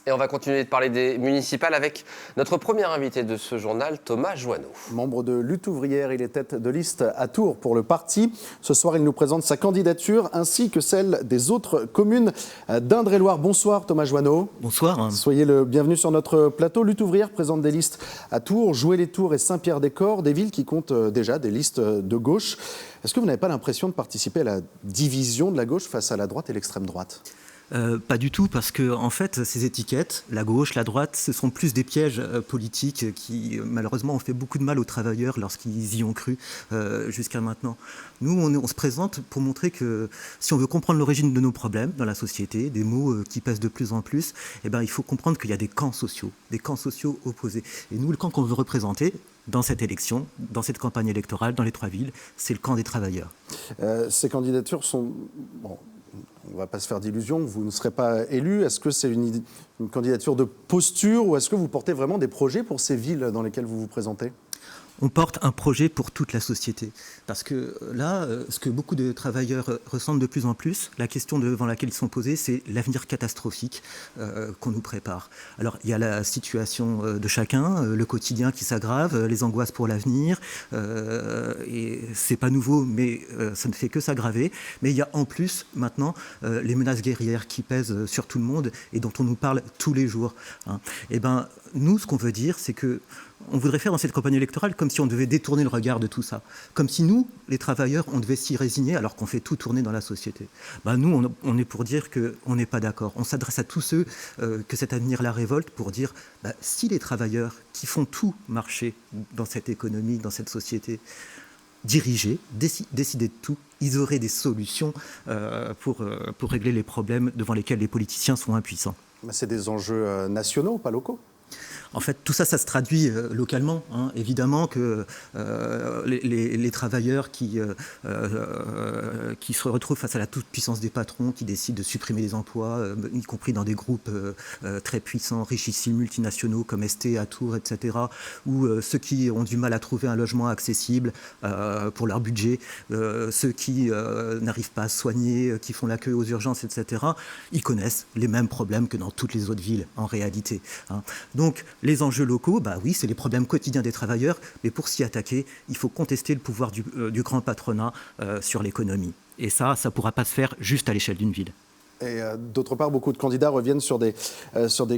Et on va continuer de parler des municipales avec notre premier invité de ce journal, Thomas Joanneau. Membre de Lutte ouvrière, il est tête de liste à Tours pour le parti. Ce soir, il nous présente sa candidature ainsi que celle des autres communes d'Indre-et-Loire. Bonsoir Thomas Joanneau. Bonsoir. Soyez le bienvenu sur notre plateau. Lutte ouvrière présente des listes à Tours, Joué-les-Tours et Saint-Pierre-des-Corps, des villes qui comptent déjà des listes de gauche. Est-ce que vous n'avez pas l'impression de participer à la division de la gauche face à la droite et l'extrême droite ? Pas du tout, parce que en fait, ces étiquettes, la gauche, la droite, ce sont plus des pièges politiques qui, malheureusement, ont fait beaucoup de mal aux travailleurs lorsqu'ils y ont cru jusqu'à maintenant. Nous, on se présente pour montrer que si on veut comprendre l'origine de nos problèmes dans la société, des maux qui pèsent de plus en plus, eh ben, il faut comprendre qu'il y a des camps sociaux opposés. Et nous, le camp qu'on veut représenter dans cette élection, dans cette campagne électorale, dans les 3 villes, c'est le camp des travailleurs. Ces candidatures sont... Bon. On ne va pas se faire d'illusions, vous ne serez pas élu. Est-ce que c'est une candidature de posture ou est-ce que vous portez vraiment des projets pour ces villes dans lesquelles vous vous présentez ? On porte un projet pour toute la société. Parce que là, ce que beaucoup de travailleurs ressentent de plus en plus, la question devant laquelle ils sont posés, c'est l'avenir catastrophique qu'on nous prépare. Alors, il y a la situation de chacun, le quotidien qui s'aggrave, les angoisses pour l'avenir, et c'est pas nouveau, mais ça ne fait que s'aggraver. Mais il y a en plus, maintenant, les menaces guerrières qui pèsent sur tout le monde et dont on nous parle tous les jours. Et ben, nous, ce qu'on veut dire, c'est que on voudrait faire dans cette campagne électorale comme si on devait détourner le regard de tout ça. Comme si nous, les travailleurs, on devait s'y résigner alors qu'on fait tout tourner dans la société. Ben nous, on est pour dire qu'on n'est pas d'accord. On s'adresse à tous ceux que cet avenir la révolte pour dire si les travailleurs qui font tout marcher dans cette économie, dans cette société, diriger, décider de tout, ils auraient des solutions pour régler les problèmes devant lesquels les politiciens sont impuissants. C'est des enjeux nationaux, pas locaux ? En fait, tout ça, ça se traduit localement. Évidemment que les travailleurs qui se retrouvent face à la toute-puissance des patrons, qui décident de supprimer des emplois, y compris dans des groupes très puissants, richissimes, multinationaux, comme ST à Tours, etc., ou ceux qui ont du mal à trouver un logement accessible pour leur budget, ceux qui n'arrivent pas à se soigner, qui font la queue aux urgences, etc., ils connaissent les mêmes problèmes que dans toutes les autres villes, en réalité. Donc, les enjeux locaux, oui, c'est les problèmes quotidiens des travailleurs, mais pour s'y attaquer, il faut contester le pouvoir du grand patronat sur l'économie. Et ça ne pourra pas se faire juste à l'échelle d'une ville. Et d'autre part, beaucoup de candidats reviennent sur des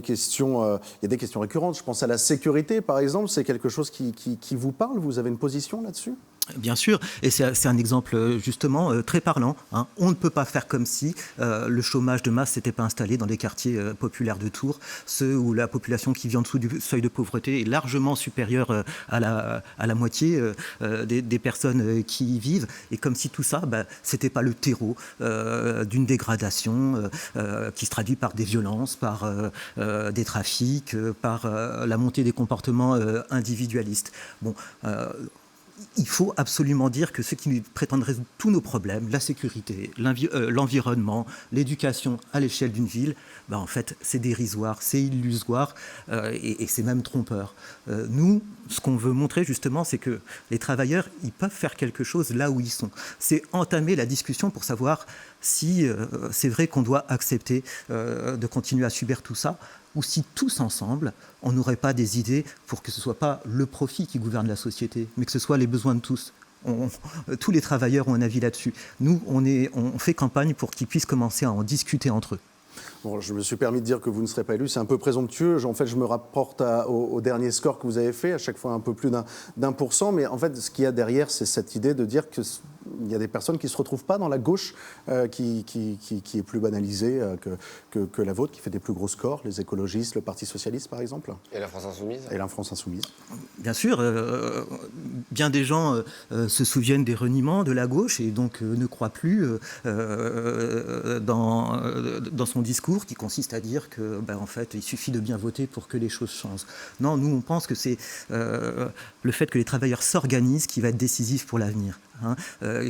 questions, il y a des questions récurrentes. Je pense à la sécurité, par exemple. C'est quelque chose qui vous parle ? Vous avez une position là-dessus ? Bien sûr, et c'est un exemple justement très parlant. On ne peut pas faire comme si le chômage de masse s'était pas installé dans les quartiers populaires de Tours, ceux où la population qui vit en dessous du seuil de pauvreté est largement supérieure à la moitié des personnes qui y vivent, et comme si tout ça, c'était pas le terreau d'une dégradation qui se traduit par des violences, par des trafics, par la montée des comportements individualistes. Il faut absolument dire que ceux qui prétendent résoudre tous nos problèmes, la sécurité, l'environnement, l'éducation à l'échelle d'une ville, en fait, c'est dérisoire, c'est illusoire et c'est même trompeur. Nous, ce qu'on veut montrer justement, c'est que les travailleurs, ils peuvent faire quelque chose là où ils sont. C'est entamer la discussion pour savoir si c'est vrai qu'on doit accepter de continuer à subir tout ça, ou si tous ensemble, on n'aurait pas des idées pour que ce ne soit pas le profit qui gouverne la société, mais que ce soit les besoins de tous. Tous les travailleurs ont un avis là-dessus. Nous, on fait campagne pour qu'ils puissent commencer à en discuter entre eux. Bon, je me suis permis de dire que vous ne serez pas élu, c'est un peu présomptueux. En fait, je me rapporte au dernier score que vous avez fait, à chaque fois un peu plus d'1%. Mais en fait, ce qu'il y a derrière, c'est cette idée de dire qu'il y a des personnes qui ne se retrouvent pas dans la gauche qui est plus banalisée que la vôtre, qui fait des plus gros scores, les écologistes, le Parti socialiste, par exemple. Et la France insoumise ? Et la France insoumise. Bien sûr, bien des gens se souviennent des reniements de la gauche et donc ne croient plus dans son discours qui consiste à dire que, en fait, il suffit de bien voter pour que les choses changent. Non, nous, on pense que c'est le fait que les travailleurs s'organisent qui va être décisif pour l'avenir.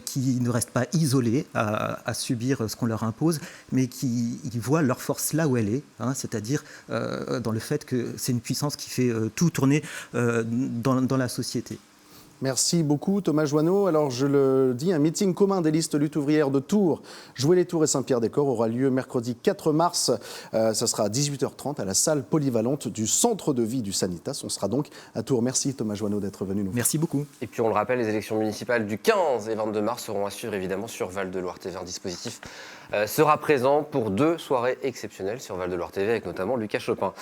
Qui ne restent pas isolés à subir ce qu'on leur impose, mais qui voient leur force là où elle est, c'est-à-dire dans le fait que c'est une puissance qui fait tout tourner dans la société. Merci beaucoup Thomas Joanneau. Alors je le dis, un meeting commun des listes lutte ouvrière de Tours, Joué-les-Tours et Saint-Pierre-des-Corps aura lieu mercredi 4 mars. Ça sera à 18h30 à la salle polyvalente du centre de vie du Sanitas. On sera donc à Tours. Merci Thomas Joanneau d'être venu nous voir. Merci beaucoup. Et puis on le rappelle, les élections municipales du 15 et 22 mars seront à suivre évidemment sur Val de Loire TV. Un dispositif sera présent pour 2 soirées exceptionnelles sur Val de Loire TV avec notamment Lucas Chopin.